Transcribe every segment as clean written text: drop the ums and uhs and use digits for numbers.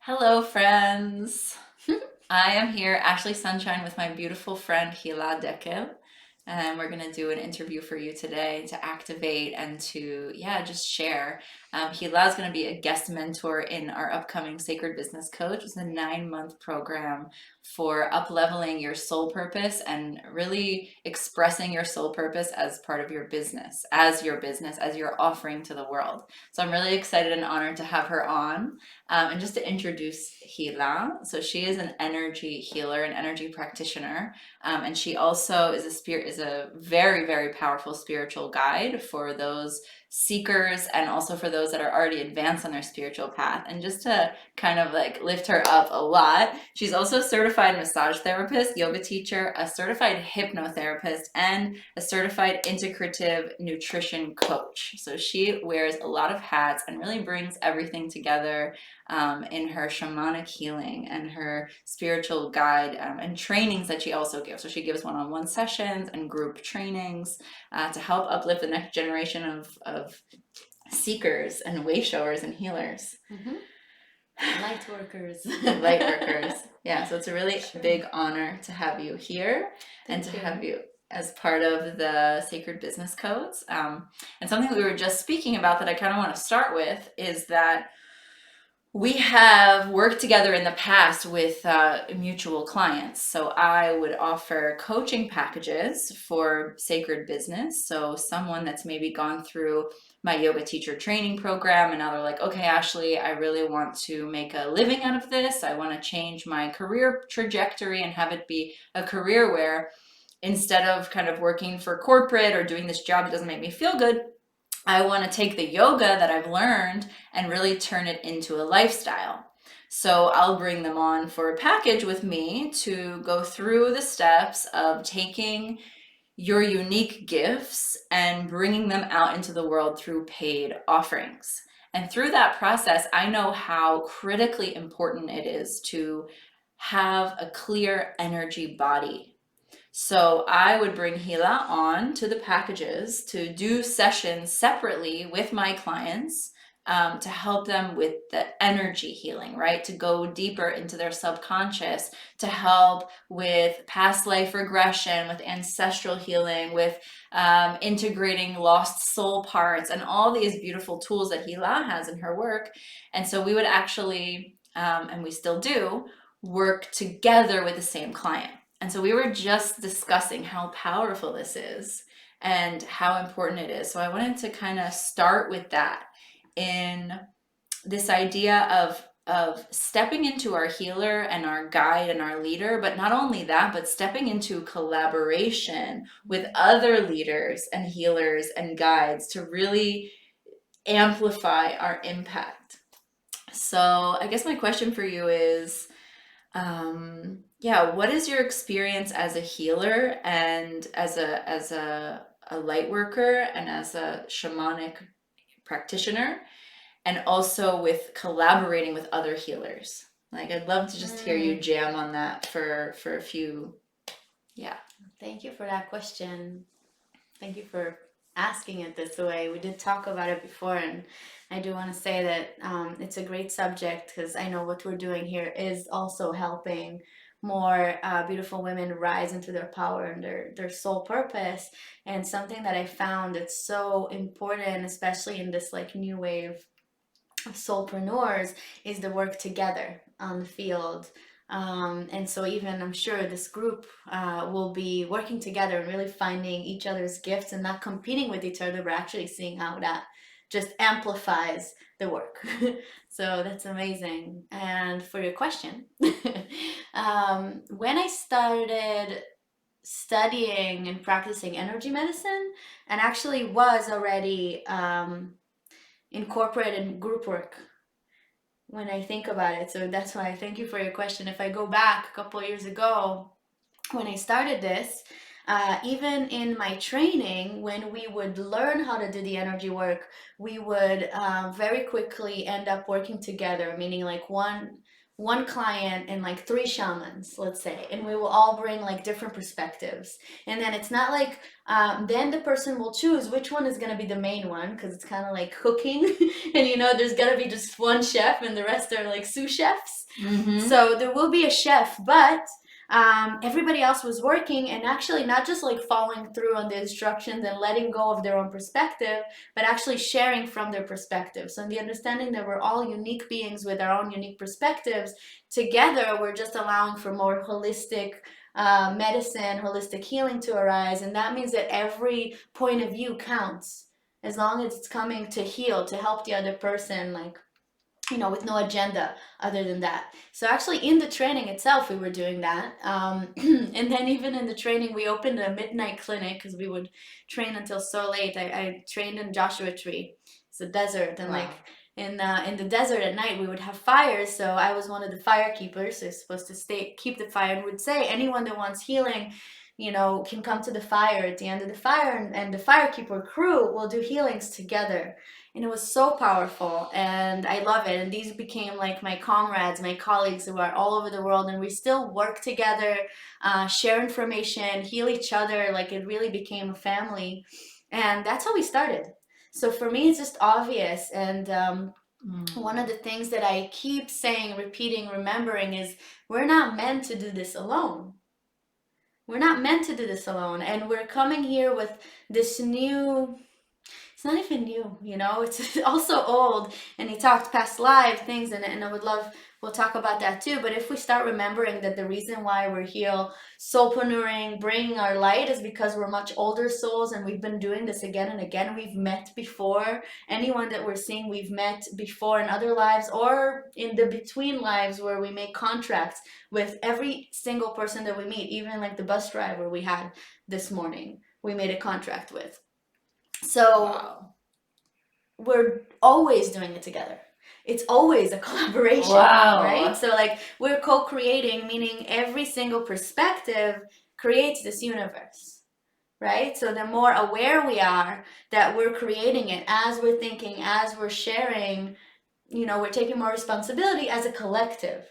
Hello, friends. I am here, Ashley Sunshine, with my beautiful friend Hila Dekel, and we're gonna do an interview for you today to activate and to, just share. Hila is gonna be a guest mentor in our upcoming Sacred Business Coach. It's a 9-month program for up-leveling your soul purpose and really expressing your soul purpose as part of your business, as your offering to the world. So I'm really excited and honored to have her on. And just to introduce Hila, so she is an energy healer, an energy practitioner, and she also is a very, very powerful spiritual guide for those seekers and also for those that are already advanced on their spiritual path. And just to kind of like lift her up a lot, she's also a certified massage therapist, yoga teacher, a certified hypnotherapist, and a certified integrative nutrition coach. So she wears a lot of hats and really brings everything together in her shamanic healing and her spiritual guide and trainings that she also gives. So she gives one-on-one sessions and group trainings to help uplift the next generation of seekers and way showers and healers. Light workers. Light workers. Yeah, so it's a really big honor to have you here and Thank you. have you as part of the Sacred Business Codes. And something that we were just speaking about that I kind of want to start with is that we have worked together in the past with mutual clients. So I would offer coaching packages for sacred business. So someone that's maybe gone through my yoga teacher training program and now they're like, okay, Ashley, I really want to make a living out of this. I want to change my career trajectory and have it be a career where instead of kind of working for corporate or doing this job that doesn't make me feel good, I want to take the yoga that I've learned and really turn it into a lifestyle. So I'll bring them on for a package with me to go through the steps of taking your unique gifts and bringing them out into the world through paid offerings. And through that process, I know how critically important it is to have a clear energy body. So I would bring Hila on to the packages to do sessions separately with my clients to help them with the energy healing, right? To go deeper into their subconscious, to help with past life regression, with ancestral healing, with integrating lost soul parts, and all these beautiful tools that Hila has in her work. And so we would actually, and we still do, work together with the same client. And so we were just discussing how powerful this is and how important it is. So I wanted to kind of start with that in this idea of stepping into our healer and our guide and our leader, but not only that, but stepping into collaboration with other leaders and healers and guides to really amplify our impact. So I guess my question for you is, what is your experience as a healer and as a light worker and as a shamanic practitioner, and also with collaborating with other healers? Like, I'd love to just hear you jam on that for a few. Yeah. Thank you for that question. Thank you for asking it this way. We did talk about it before, and I do want to say that it's a great subject because I know what we're doing here is also helping more beautiful women rise into their power and their soul purpose. And something that I found that's so important, especially in this like new wave of soulpreneurs, is the work together on the field. And so even I'm sure this group will be working together and really finding each other's gifts and not competing with each other, but actually seeing how that just amplifies the work. So that's amazing. And for your question, when I started studying and practicing energy medicine, and actually was already incorporated in group work when I think about it. So that's why I thank you for your question. If I go back a couple of years ago when I started this, even in my training, when we would learn how to do the energy work, we would very quickly end up working together, meaning like one client and like three shamans, let's say, and we will all bring like different perspectives. And then it's not like, then the person will choose which one is going to be the main one, because it's kind of like cooking. And there's going to be just one chef and the rest are like sous chefs. So there will be a chef, but everybody else was working and actually not just like following through on the instructions and letting go of their own perspective, but actually sharing from their perspective. So in the understanding that we're all unique beings with our own unique perspectives, together we're just allowing for more holistic medicine, holistic healing to arise. And that means that every point of view counts, as long as it's coming to heal, to help the other person, like, with no agenda other than that. So actually in the training itself, we were doing that. And then even in the training, we opened a midnight clinic because we would train until so late. I trained in Joshua Tree. It's a desert. And like in the desert at night, we would have fires. So I was one of the fire keepers. So supposed to keep the fire, and would say anyone that wants healing, can come to the fire at the end of the fire, and the firekeeper crew will do healings together. And it was so powerful, and I love it. And these became like my comrades, my colleagues who are all over the world, and we still work together, share information, heal each other. Like it really became a family, and that's how we started. So for me, it's just obvious. And one of the things that I keep saying, repeating, remembering is we're not meant to do this alone. We're not meant to do this alone. And we're coming here with this new, it's not even new, it's also old. And he talked past live things, and I would love, we'll talk about that too. But if we start remembering that the reason why we're here soulpreneuring, bringing our light, is because we're much older souls, and we've been doing this again and again. We've met before. Anyone that we're seeing, we've met before in other lives or in the between lives, where we make contracts with every single person that we meet. Even like the bus driver we had this morning, we made a contract with. So we're always doing it together. It's always a collaboration, right? So like we're co-creating, meaning every single perspective creates this universe, right? So the more aware we are that we're creating it as we're thinking, as we're sharing, we're taking more responsibility as a collective.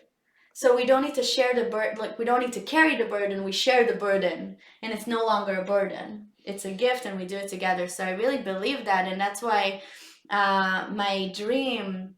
So we don't need to share the burden, like we don't need to carry the burden, we share the burden, and it's no longer a burden. It's a gift, and we do it together. So I really believe that, and that's why my dream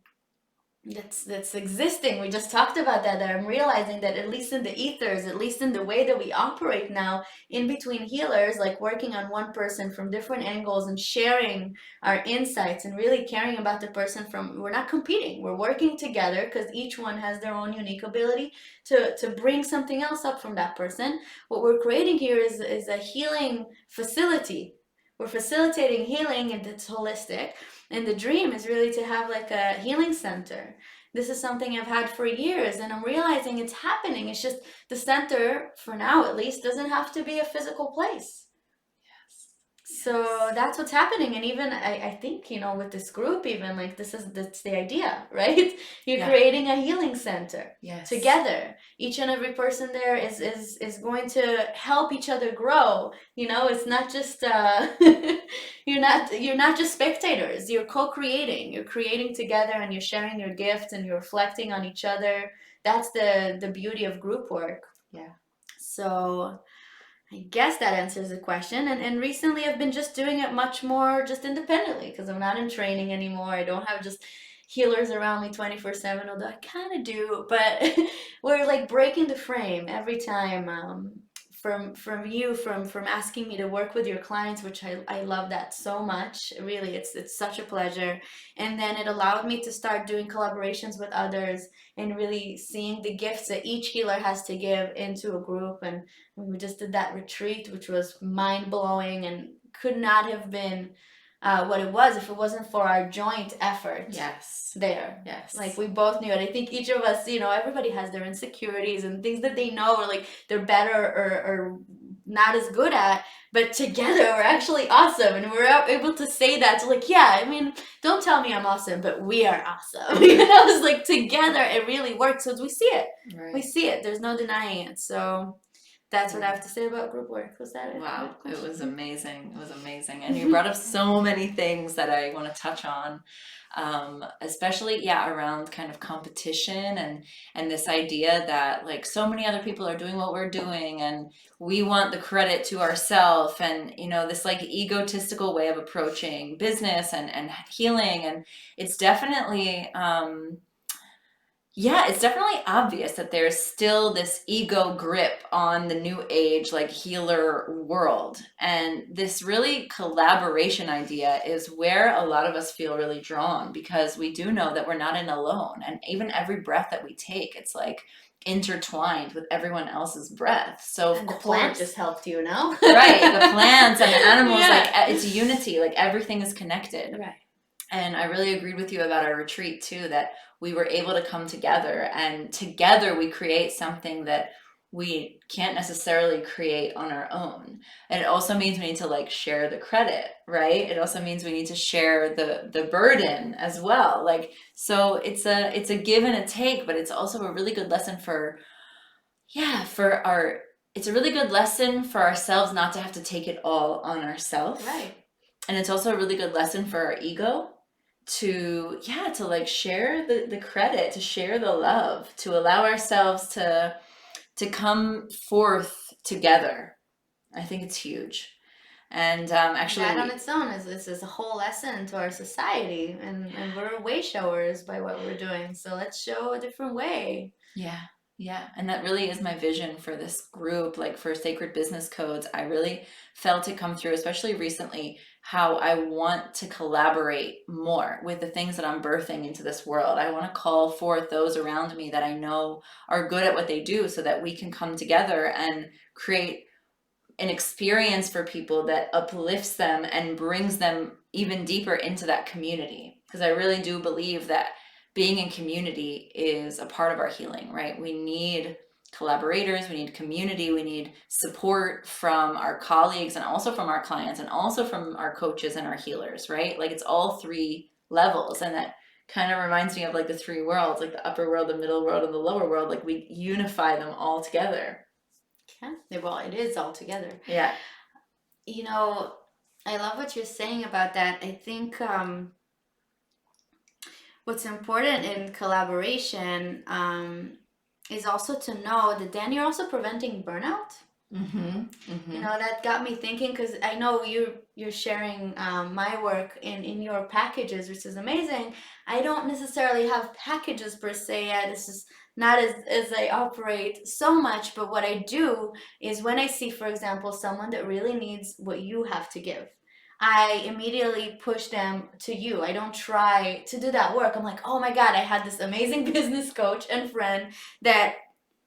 that's existing, we just talked about that I'm realizing that at least in the ethers, at least in the way that we operate now, in between healers, like working on one person from different angles and sharing our insights and really caring about the person we're not competing, we're working together, because each one has their own unique ability to bring something else up from that person. What we're creating here is a healing facility. We're facilitating healing, and it's holistic. And the dream is really to have like a healing center. This is something I've had for years, and I'm realizing it's happening. It's just the center, for now at least, doesn't have to be a physical place. So that's what's happening. And even I think, with this group, even like that's the idea, right? You're creating a healing center together. Each and every person there is going to help each other grow. It's not just you're not just spectators. You're co-creating. You're creating together, and you're sharing your gifts, and you're reflecting on each other. That's the beauty of group work. So I guess that answers the question. And recently I've been just doing it much more just independently, because I'm not in training anymore. I don't have just healers around me 24/7, although I kind of do. But we're like breaking the frame every time, from you, from asking me to work with your clients, which I love that so much. Really, it's such a pleasure. And then it allowed me to start doing collaborations with others, and really seeing the gifts that each healer has to give into a group. And we just did that retreat, which was mind-blowing, and could not have been what it was if it wasn't for our joint effort. There. Like we both knew it. I think each of us, everybody has their insecurities and things that they know, or like they're better or not as good at, but together we're actually awesome. And we're able to say that. So like, don't tell me I'm awesome, but we are awesome. It's like together it really works, because we see it. We see it. There's no denying it. So That's what I have to say about group work. Was that it? Wow, it was amazing. It was amazing. And you brought up so many things that I want to touch on, especially, yeah, around kind of competition and this idea that like so many other people are doing what we're doing and we want the credit to ourselves and, you know, this like egotistical way of approaching business and healing. And it's definitely, yeah, it's definitely obvious that there's still this ego grip on the new age, like healer world. And this really collaboration idea is where a lot of us feel really drawn because we do know that we're not in alone. And even every breath that we take, it's like intertwined with everyone else's breath. So of And the course, plant just helped you, know? right, the plants and the animals, Yeah. like it's unity, like everything is connected. Right. And I really agreed with you about our retreat too, that we were able to come together and together we create something that we can't necessarily create on our own. And it also means we need to like share the credit, right? It also means we need to share the burden as well. Like, so it's a give and a take, but it's also a really good lesson for, yeah, for our, it's a really good lesson for ourselves not to have to take it all on ourselves. Right. And it's also a really good lesson for our ego to, yeah, to like share the credit, to share the love, to allow ourselves to come forth together. I think it's huge. And actually, That on its own is a whole lesson to our society, and we're way showers by what we're doing. So let's show a different way. yeah, yeah. And that really is my vision for this group, like for Sacred Business Codes. I really felt it come through, especially recently, how I want to collaborate more with the things that I'm birthing into this world. I want to call forth those around me that I know are good at what they do so that we can come together and create an experience for people that uplifts them and brings them even deeper into that community. Because I really do believe that being in community is a part of our healing, right? We need collaborators, we need community, we need support from our colleagues and also from our clients and also from our coaches and our healers, right? Like it's all three levels. And that kind of reminds me of like the three worlds, like the upper world, the middle world, and the lower world. Like we unify them all together. Yeah, well, it is all together. Yeah. You know, I love what you're saying about that. I think what's important in collaboration is also to know that then you're also preventing burnout. You know, that got me thinking because I know you're sharing my work in your packages, which is amazing. I don't necessarily have packages per se yet. This is not as I operate so much, but what I do is when I see, for example, someone that really needs what you have to give, I immediately push them to you. I don't try to do that work. I'm like, oh my God, I had this amazing business coach and friend that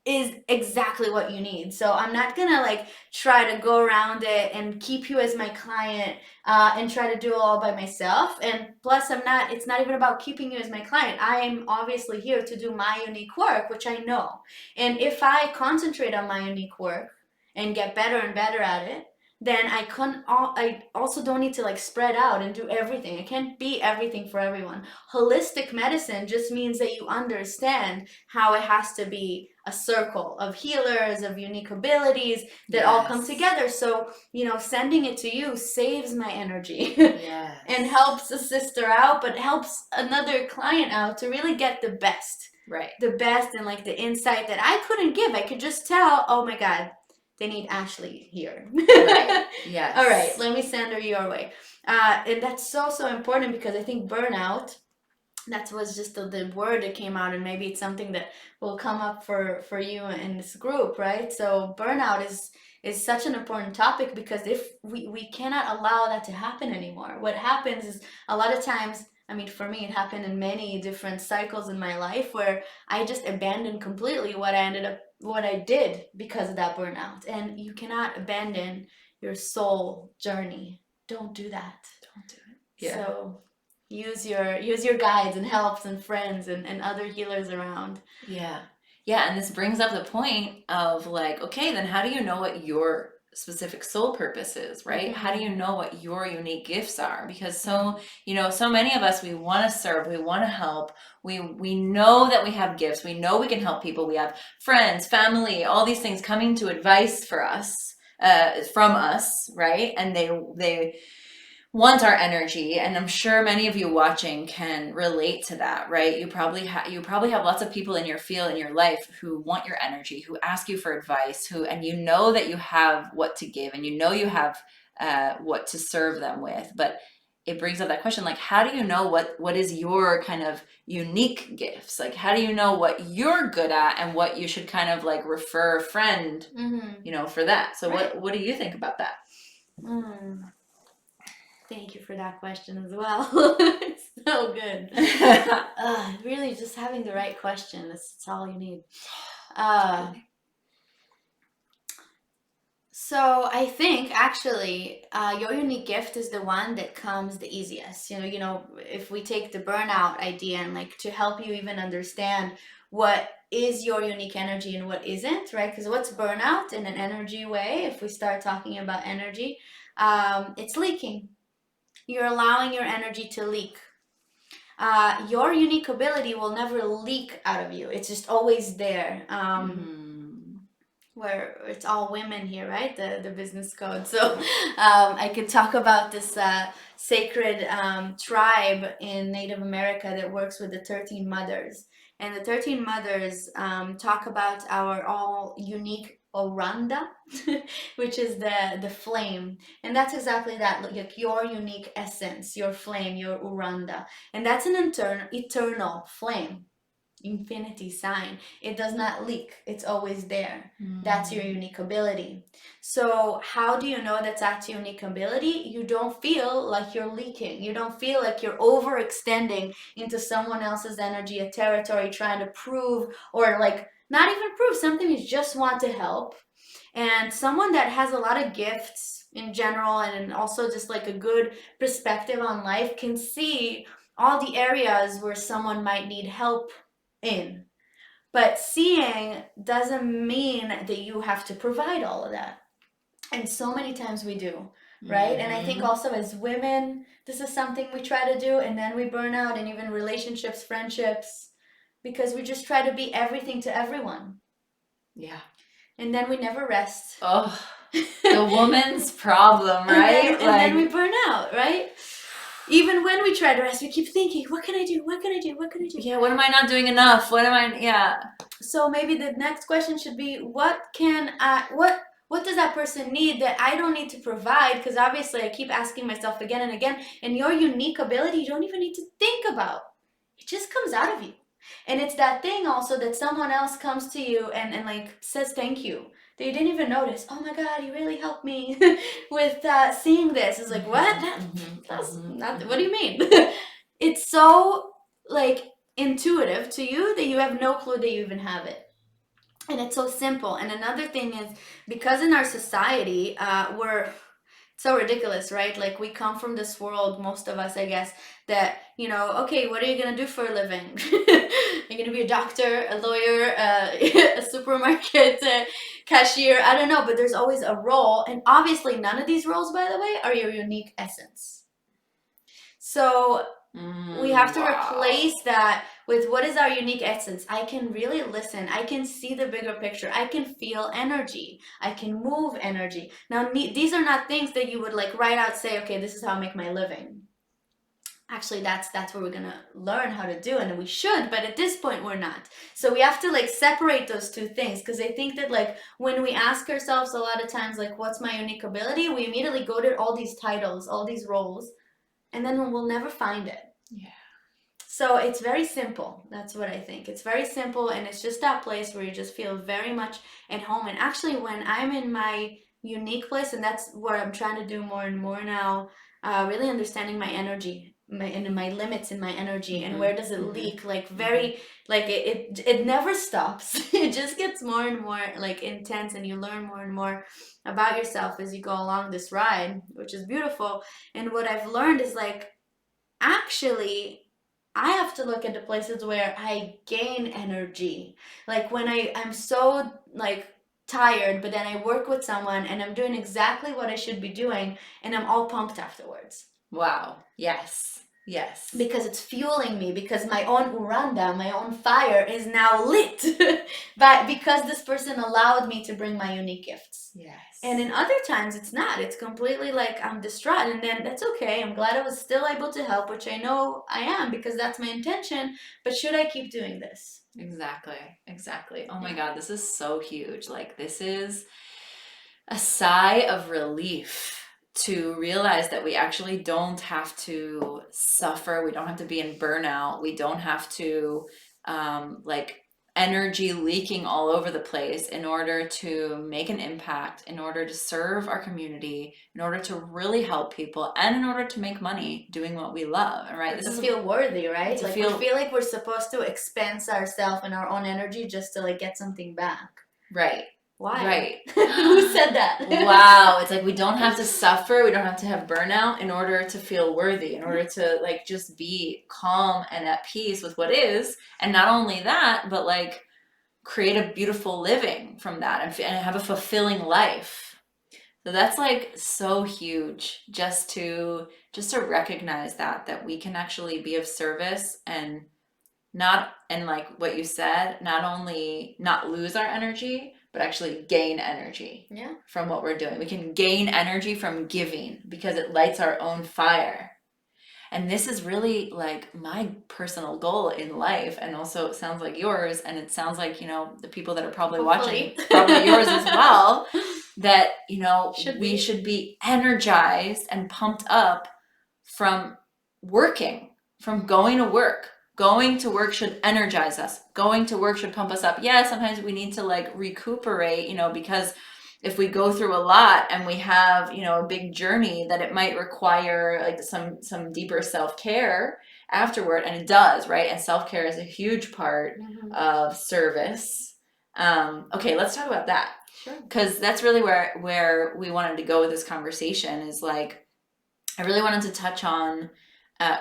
is exactly what you need. So I'm not gonna like try to go around it and keep you as my client and try to do it all by myself. And plus it's not even about keeping you as my client. I am obviously here to do my unique work, which I know. And if I concentrate on my unique work and get better and better at it, then I also don't need to like spread out and do everything. I can't be everything for everyone. Holistic medicine just means that you understand how it has to be a circle of healers, of unique abilities that all come together. So, you know, sending it to you saves my energy and helps a sister out, but helps another client out to really get the best. Right. The best and like the insight that I couldn't give. I could just tell, oh my God, they need Ashley here. Right. Yes. All right, let me send her your way. And that's so important because I think burnout, that was just the word that came out, and maybe it's something that will come up for you in this group, right? So burnout is such an important topic because if we cannot allow that to happen anymore. What happens is a lot of times, I mean, for me, it happened in many different cycles in my life where I just abandoned completely what I did because of that burnout. And you cannot abandon your soul journey. Don't do that. Don't do it. Yeah. So use your guides and helps and friends and other healers around. Yeah. Yeah, and this brings up the point of like, okay, then how do you know what your specific soul purpose is, right? How do you know what your unique gifts are? Because so many of us, we want to serve, we want to help, we know that we have gifts, we know we can help people, we have friends, family, all these things coming to advice for us, from us, right? And they want our energy, and I'm sure many of you watching can relate to that, right? You probably have lots of people in your field, in your life, who want your energy, who ask you for advice, and you know that you have what to give, and you know you have what to serve them with. But it brings up that question, like, how do you know what is your kind of unique gifts? Like, how do you know what you're good at and what you should kind of like refer a friend, for that? So Right. what do you think about that? Thank you for that question as well. It's so good. Really, just having the right question, that's all you need. So I think actually your unique gift is the one that comes the easiest. If we take the burnout idea and like to help you even understand what is your unique energy and what isn't, right? Because what's burnout in an energy way, if we start talking about energy, it's leaking. You're allowing your energy to leak. Your unique ability will never leak out of you. It's just always there. Where it's all women here, right? The business code. So I could talk about this sacred tribe in Native America that works with the 13 mothers. And the 13 mothers talk about our all unique oranda, which is the flame. And that's exactly that, like your unique essence, your flame, your oranda. And that's an eternal flame. Infinity sign. It does not leak. It's always there. That's your unique ability. So how do you know that's your unique ability? You don't feel like you're leaking. You don't feel like you're overextending into someone else's energy, a territory, trying to prove, or like not even prove something. You just want to help. And someone that has a lot of gifts in general, and also just like a good perspective on life, can see all the areas where someone might need help in. But seeing doesn't mean that you have to provide all of that. And so many times we do, right? And I think also as women, this is something we try to do, and then we burn out, and even relationships, friendships, because we just try to be everything to everyone. Yeah. And then we never rest. Oh, the woman's problem, right? And then we burn out, right? Even when we try to rest, we keep thinking, what can I do? What can I do? What can I do? Yeah, what am I not doing enough? So maybe the next question should be, what does that person need that I don't need to provide? Because obviously I keep asking myself again and again, and your unique ability, you don't even need to think about. It just comes out of you. And it's that thing also that someone else comes to you and like says thank you, that you didn't even notice. Oh my God, you really helped me with seeing this. It's like, what? That's not, what do you mean? It's so like intuitive to you that you have no clue that you even have it. And it's so simple. And another thing is, because in our society, we're so ridiculous, right? Like we come from this world, most of us, I guess, that, okay, what are you going to do for a living? You're going to be a doctor, a lawyer, a supermarket cashier. I don't know, but there's always a role. And obviously none of these roles, by the way, are your unique essence. So we have to replace that with what is our unique essence. I can really listen. I can see the bigger picture. I can feel energy. I can move energy. Now, these are not things that you would like write out, say, okay, this is how I make my living. Actually, that's what we're gonna learn how to do, and we should, but at this point we're not. So we have to like separate those two things, because I think that like when we ask ourselves a lot of times, like, what's my unique ability, we immediately go to all these titles, all these roles, and then we'll never find it. Yeah. So it's very simple. That's what I think. It's very simple, and it's just that place where you just feel very much at home. And actually, when I'm in my unique place, and that's what I'm trying to do more and more now, really understanding my energy, my limits in my energy, and where does it leak, like very, like it never stops. It just gets more and more like intense, and you learn more and more about yourself as you go along this ride, which is beautiful. And what I've learned is like, actually, I have to look at the places where I gain energy. Like when I'm so like tired, but then I work with someone and I'm doing exactly what I should be doing and I'm all pumped afterwards. Wow. Yes. Yes. Because it's fueling me, because my own uranda, my own fire is now lit. But because this person allowed me to bring my unique gifts. Yes. And in other times it's not. It's completely like I'm distraught, and then that's okay. I'm glad I was still able to help, which I know I am because that's my intention. But should I keep doing this? Exactly. Exactly. Oh my Yeah. God, this is so huge. Like, this is a sigh of relief to realize that we actually don't have to suffer. We don't have to be in burnout. We don't have to like energy leaking all over the place in order to make an impact, in order to serve our community, in order to really help people, and in order to make money doing what we love. Right? This is feel worthy, right? Like we feel like we're supposed to expense ourselves and our own energy just to like get something back. Right. Why? Right. Who said that? Wow. It's like we don't have to suffer. We don't have to have burnout in order to feel worthy, in order to like just be calm and at peace with what is. And not only that, but like create a beautiful living from that and have a fulfilling life. So that's like so huge just to recognize that we can actually be of service and like what you said, not only not lose our energy, but actually gain energy from what we're doing. We can gain energy from giving because it lights our own fire. And this is really like my personal goal in life. And also it sounds like yours. And it sounds like, the people that are probably watching, probably yours as well, that, we should be energized and pumped up from working, from going to work. Going to work should energize us. Going to work should pump us up. Yeah, sometimes we need to like recuperate, because if we go through a lot and we have, a big journey, that it might require like some deeper self-care afterward. And it does, right? And self-care is a huge part of service. Okay, let's talk about that. Sure. Because that's really where we wanted to go with this conversation is like, I really wanted to touch on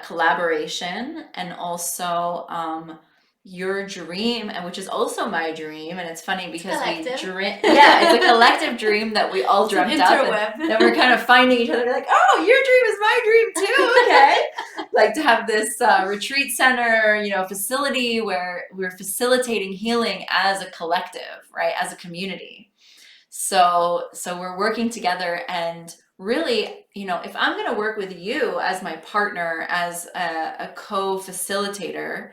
collaboration and also your dream, and which is also my dream. And it's funny because it's a collective dream that we all dreamt up, and then we're kind of finding each other like, oh, your dream is my dream too. Okay. Like to have this retreat center, facility where we're facilitating healing as a collective, right? As a community. So we're working together, and really, if I'm going to work with you as my partner, as a co-facilitator,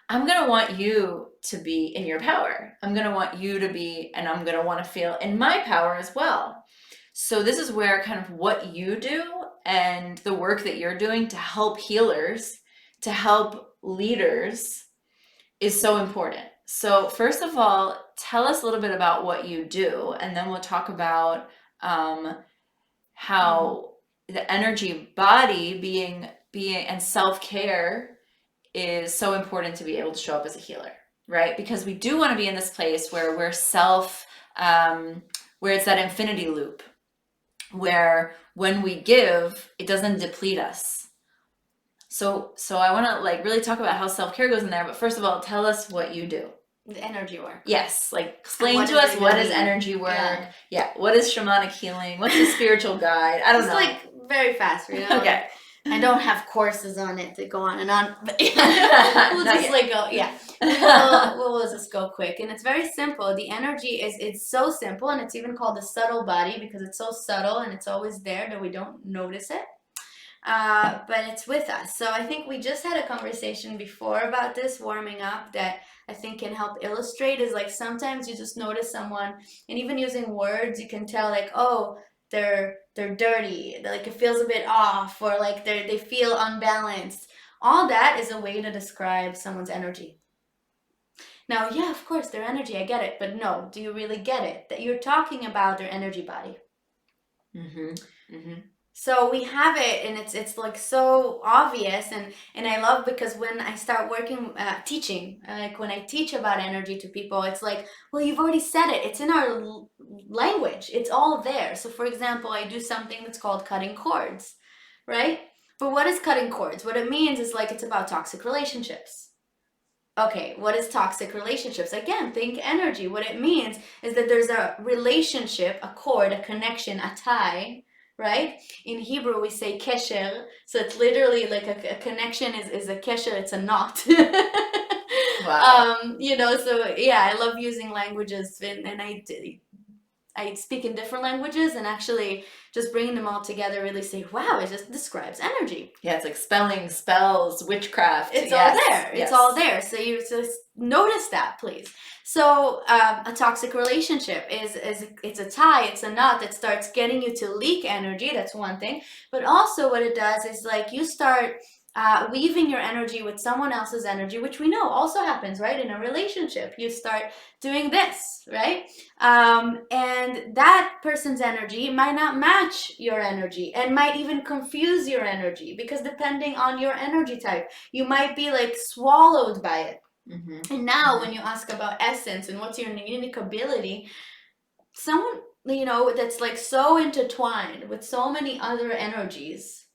I'm going to want you to be in your power. I'm going to want you to be, and I'm going to want to feel in my power as well. So this is where kind of what you do and the work that you're doing to help healers, to help leaders is so important. So first of all, tell us a little bit about what you do, and then we'll talk about how the energy body being and self-care is so important to be able to show up as a healer, right? Because we do want to be in this place where we're where it's that infinity loop, where when we give, it doesn't deplete us. So I want to like really talk about how self-care goes in there, but first of all, tell us what you do. The energy work. Yes, like explain to us what is energy work. Yeah, what is shamanic healing? What's a spiritual guide? I don't know. Like very fast, Okay. I don't have courses on it to go on and on, but we'll just like go. Yeah, we'll just go quick, and it's very simple. The energy it's so simple, and it's even called the subtle body because it's so subtle and it's always there that we don't notice it. But it's with us. So I think we just had a conversation before about this warming up that I think can help illustrate is like sometimes you just notice someone, and even using words you can tell like, oh, they're dirty, like it feels a bit off, or like they feel unbalanced. All that is a way to describe someone's energy. Now, yeah, of course, their energy, I get it, but no, do you really get it? That you're talking about their energy body. So we have it, and it's like so obvious, and I love because when I start working, teaching, like when I teach about energy to people, it's like, well, you've already said it. It's in our language. It's all there. So for example, I do something that's called cutting cords, right? But what is cutting cords? What it means is like it's about toxic relationships. Okay, what is toxic relationships? Again, think energy. What it means is that there's a relationship, a cord, a connection, a tie, right? In Hebrew, we say kesher. So it's literally like a connection is a kesher, it's a knot. Wow. So yeah, I love using languages, and I speak in different languages, and actually just bringing them all together really say, wow, it just describes energy. Yeah, it's like spelling, spells, witchcraft. It's Yes, all there. yes. It's all there. So you just notice that, please. So a toxic relationship is it's a tie, it's a knot that starts getting you to leak energy. That's one thing. But also what it does is like you start weaving your energy with someone else's energy, which we know also happens, right? In a relationship, you start doing this, right? And that person's energy might not match your energy and might even confuse your energy, because depending on your energy type, you might be like swallowed by it. Mm-hmm. And now when you ask about essence and what's your unique ability, someone, that's like so intertwined with so many other energies,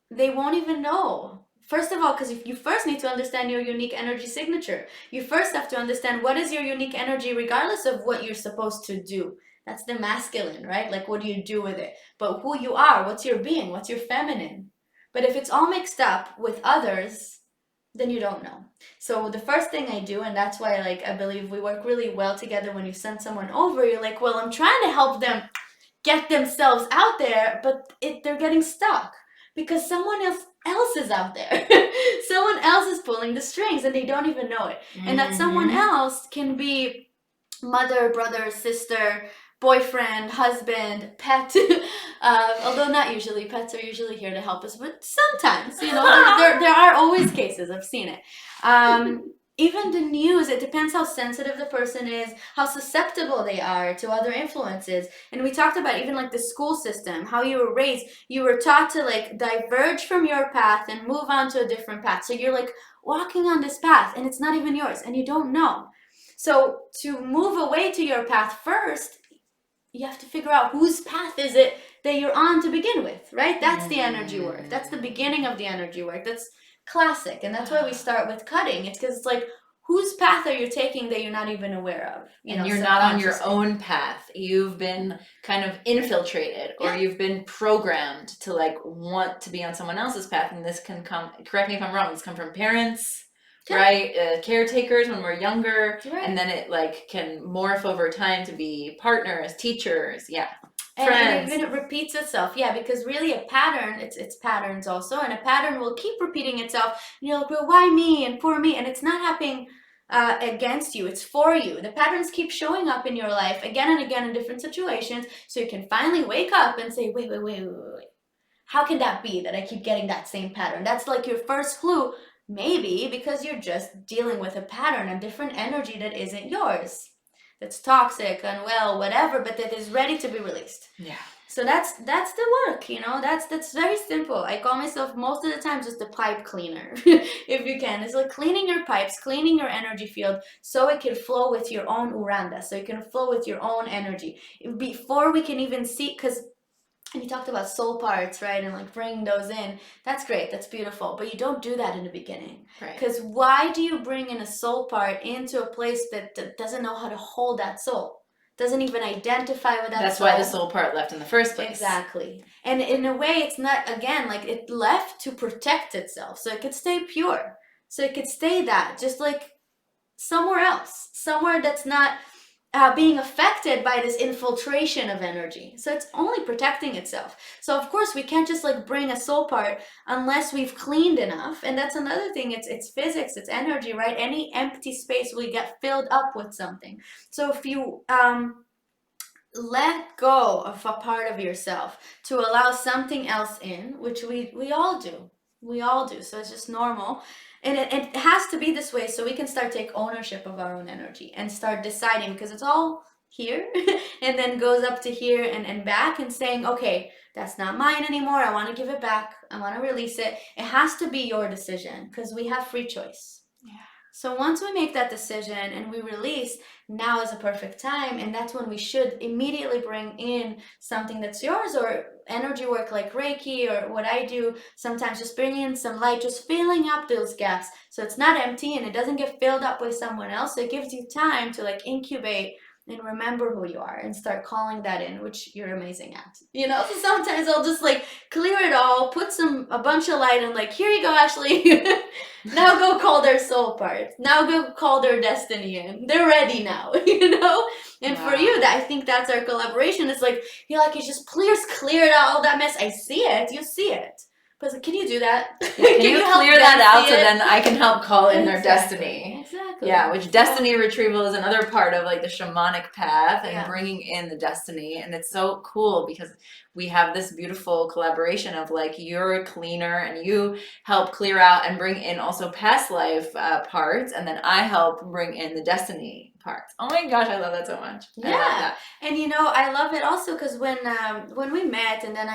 they won't even know. First of all, because you first need to understand your unique energy signature. You first have to understand what is your unique energy, regardless of what you're supposed to do. That's the masculine, right? Like, what do you do with it? But who you are, what's your being, what's your feminine? But if it's all mixed up with others, then you don't know. So the first thing I do, and that's why I believe we work really well together, when you send someone over, you're like, well, I'm trying to help them get themselves out there, but they're getting stuck because someone else is out there. Someone else is pulling the strings and they don't even know it. Mm-hmm. And that someone else can be mother, brother, sister, boyfriend, husband, pet. Although not usually. Pets are usually here to help us, but sometimes, there are always cases. I've seen it. Even the news, it depends how sensitive the person is, how susceptible they are to other influences. And we talked about even like the school system, how you were raised. You were taught to like diverge from your path and move on to a different path. So you're like walking on this path and it's not even yours and you don't know. So to move away to your path first, you have to figure out whose path is it that you're on to begin with, right? That's the energy work. That's the beginning of the energy work. That's classic. And that's why we start with cutting. It's because it's like, whose path are you taking that you're not even aware of? And you're not on your own path. You've been kind of infiltrated, or you've been programmed to like want to be on someone else's path. And this can come, correct me if I'm wrong, this come from parents, right? Caretakers when we're younger, right. And then it like can morph over time to be partners, teachers, and even it repeats itself, because really a pattern, it's patterns also, and a pattern will keep repeating itself. And you're like, well, why me and poor me? And it's not happening against you, it's for you. The patterns keep showing up in your life again and again in different situations, so you can finally wake up and say, wait, how can that be that I keep getting that same pattern? That's like your first clue. Maybe because you're just dealing with a pattern, a different energy that isn't yours, that's toxic, unwell, whatever, but that is ready to be released. So that's the work, that's very simple. I call myself most of the time just a pipe cleaner. If you can, it's like cleaning your pipes, cleaning your energy field so it can flow with your own uranda, so it can flow with your own energy before we can even see. Because and you talked about soul parts, right? And like bringing those in. That's great. That's beautiful. But you don't do that in the beginning. Right. Because why do you bring in a soul part into a place that doesn't know how to hold that soul? Doesn't even identify with that soul. That's why the soul part left in the first place. Exactly. And in a way, it's not, again, like it left to protect itself. So it could stay pure. So it could stay that, just like somewhere else. Somewhere that's not being affected by this infiltration of energy. So it's only protecting itself. So of course we can't just like bring a soul part unless we've cleaned enough. And that's another thing. It's physics, it's energy, right? Any empty space will get filled up with something. So if you let go of a part of yourself to allow something else in, which we all do. We all do. So it's just normal. And it has to be this way so we can start take ownership of our own energy and start deciding, because it's all here and then goes up to here and back, and saying, okay, that's not mine anymore. I want to give it back. I want to release it. It has to be your decision because we have free choice. So once we make that decision and we release, now is a perfect time. And that's when we should immediately bring in something that's yours, energy work like Reiki or what I do, sometimes just bringing in some light, just filling up those gaps so it's not empty and it doesn't get filled up with someone else. So it gives you time to like incubate and remember who you are and start calling that in, which you're amazing at. You know, so sometimes I'll just like clear it all, put a bunch of light and like, here you go, Ashley. Now go call their soul parts. Now go call their destiny in. They're ready now, you know? And for you, that I think that's our collaboration. It's like, you're like, you just cleared out all that mess. I see it. You see it. But like, can you do that? Can you help clear them that out see so it? then I can help call in their Exactly. destiny? Exactly. Yeah, which destiny retrieval is another part of like the shamanic path and Yeah. bringing in the destiny. And it's so cool because we have this beautiful collaboration of like you're a cleaner and you help clear out and bring in also past life parts, and then I help bring in the destiny parts. Oh my gosh, I love that so much. I love Yeah, that. and you know, I love it also because when we met, and then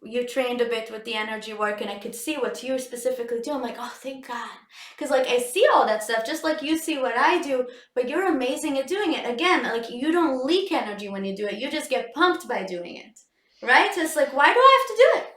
you trained a bit with the energy work, and I could see what you specifically do. I'm like, oh, thank God, because like I see all that stuff, just like you see what I do, but you're amazing at doing it. Again, like you don't leak energy when you do it; you just get pumped by doing it, right? So it's like, why do I have to do it?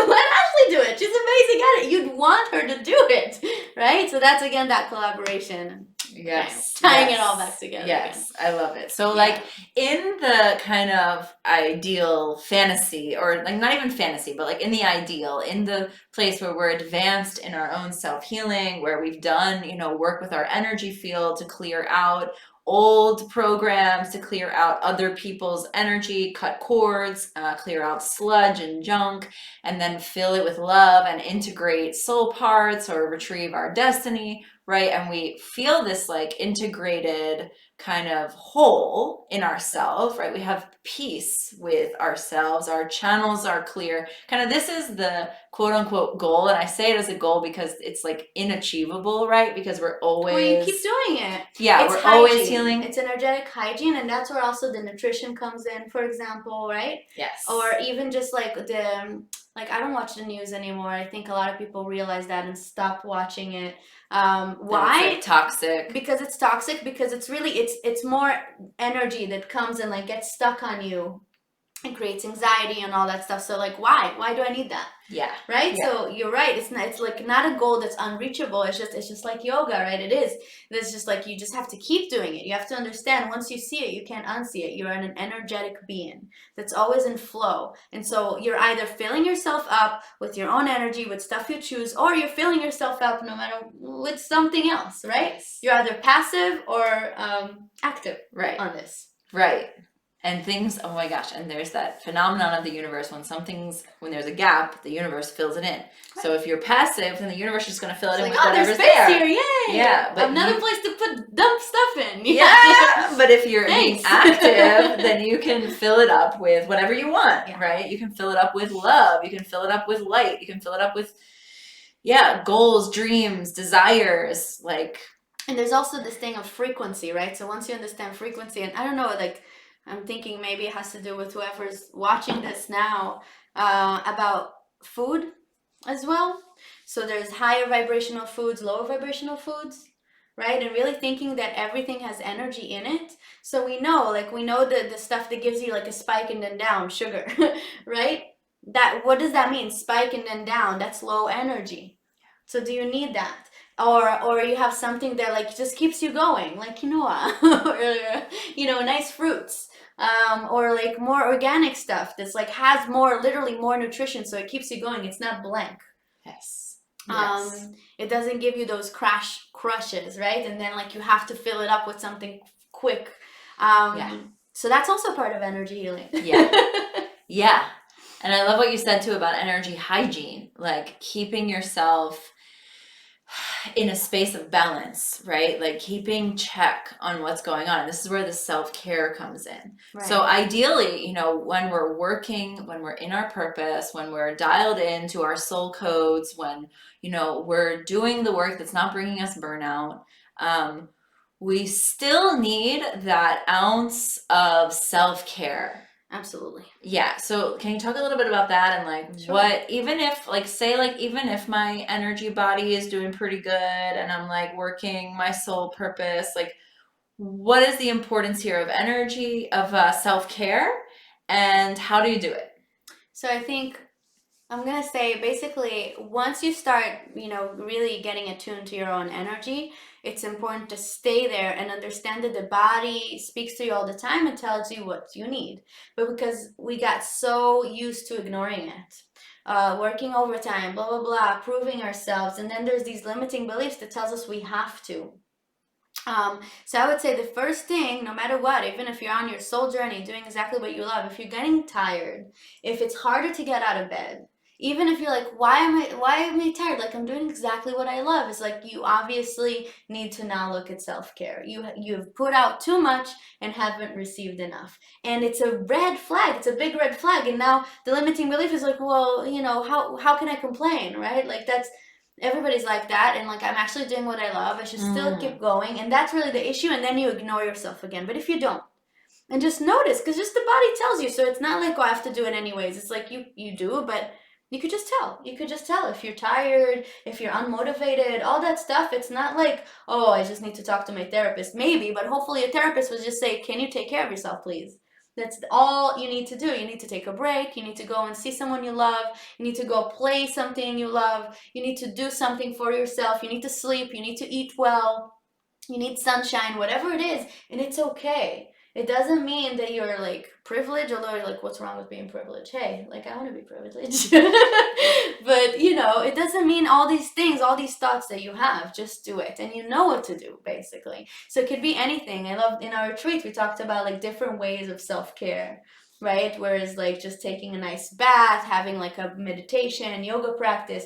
Let Ashley do it. She's amazing at it. You'd want her to do it, right? So that's again that collaboration. Yes. Tying yes, it all back together. Yes, I love it. So Yeah. like in the kind of ideal fantasy, or like not even fantasy, but like in the ideal, in the place where we're advanced in our own self-healing, where we've done, work with our energy field to clear out old programs, to clear out other people's energy, cut cords, clear out sludge and junk, and then fill it with love and integrate soul parts or retrieve our destiny, right? And we feel this like integrated kind of whole in ourselves, right? We have peace with ourselves. Our channels are clear. Kind of this is the quote unquote goal. And I say it as a goal because it's like inachievable, right? Because we're always... Well, you keep doing it. Yeah, it's we're hygiene. always healing. It's energetic hygiene, and that's where also the nutrition comes in, for example, right? Yes. Or even just like I don't watch the news anymore. I think a lot of people realize that and stop watching it. Why? It's like toxic. Because it's toxic. Because it's really it's more energy that comes and like gets stuck on you and creates anxiety and all that stuff. So like, why do I need that? Yeah. Right. Yeah. So you're right. It's like not a goal that's unreachable. It's just like yoga, right? It's just like you just have to keep doing it. You have to understand, once you see it, you can't unsee it. You're an energetic being that's always in flow. And so you're either filling yourself up with your own energy, with stuff you choose, or you're filling yourself up no matter with something else, right? Yes. You're either passive or active, right, on this. Right. And things, oh my gosh, and there's that phenomenon of the universe when there's a gap, the universe fills it in. Right. So if you're passive, then the universe is just going to fill it in with whatever's there's space there. Here, yay! Yeah, but another place to put dump stuff in. Yeah, but if you're being Thanks. active, then you can fill it up with whatever you want, Yeah. right? You can fill it up with love. You can fill it up with light. You can fill it up with, goals, dreams, desires, like. And there's also this thing of frequency, right? So once you understand frequency, and I don't know, like, I'm thinking maybe it has to do with whoever's watching this now, about food as well. So there's higher vibrational foods, lower vibrational foods, right? And really thinking that everything has energy in it. So we know the stuff that gives you like a spike and then down, sugar, right? What does that mean? Spike and then down, that's low energy. So do you need that? Or you have something that like just keeps you going, like quinoa, or nice fruits, or like more organic stuff that's like has literally more nutrition, so it keeps you going. It's not blank. Yes. It doesn't give you those crushes, right? And then like you have to fill it up with something quick. So that's also part of energy healing. Yeah. And I love what you said too about energy hygiene, like keeping yourself in a space of balance, right? Like keeping check on what's going on. And this is where the self-care comes in. Right. So ideally, when we're working, when we're in our purpose, when we're dialed into our soul codes, when, we're doing the work that's not bringing us burnout, we still need that ounce of self-care. Absolutely. Yeah. So can you talk a little bit about that and like Sure. what, even if my energy body is doing pretty good and I'm like working my soul purpose, like what is the importance here of energy, of self-care, and how do you do it? So I think I'm gonna say basically once you start, really getting attuned to your own energy, it's important to stay there and understand that the body speaks to you all the time and tells you what you need. But because we got so used to ignoring it, working overtime, blah blah blah, proving ourselves, and then there's these limiting beliefs that tells us we have to. So I would say the first thing, no matter what, even if you're on your soul journey, doing exactly what you love, if you're getting tired, if it's harder to get out of bed, even if you're like, why am I tired? Like I'm doing exactly what I love. It's like you obviously need to now look at self-care. You've put out too much and haven't received enough. And it's a red flag. It's a big red flag. And now the limiting belief is like, well, how can I complain, right? Like that's everybody's like that, and like I'm actually doing what I love, I should still keep going, and that's really the issue. And then you ignore yourself again. But if you don't, and just notice, because just the body tells you, so it's not like, oh, I have to do it anyways. It's like you do, but you could just tell if you're tired, if you're unmotivated, all that stuff. It's not like, oh, I just need to talk to my therapist, maybe, but hopefully a therapist would just say, can you take care of yourself, please? That's all you need to do. You need to take a break. You need to go and see someone you love. You need to go play something you love. You need to do something for yourself. You need to sleep. You need to eat well. You need sunshine, whatever it is, and it's okay. It doesn't mean that you're like privileged, although you're like, what's wrong with being privileged? Hey, like I want to be privileged. But it doesn't mean all these things, all these thoughts that you have, just do it. And you know what to do, basically. So it could be anything. I love in our retreat, we talked about like different ways of self-care, right? Whereas like just taking a nice bath, having like a meditation, yoga practice,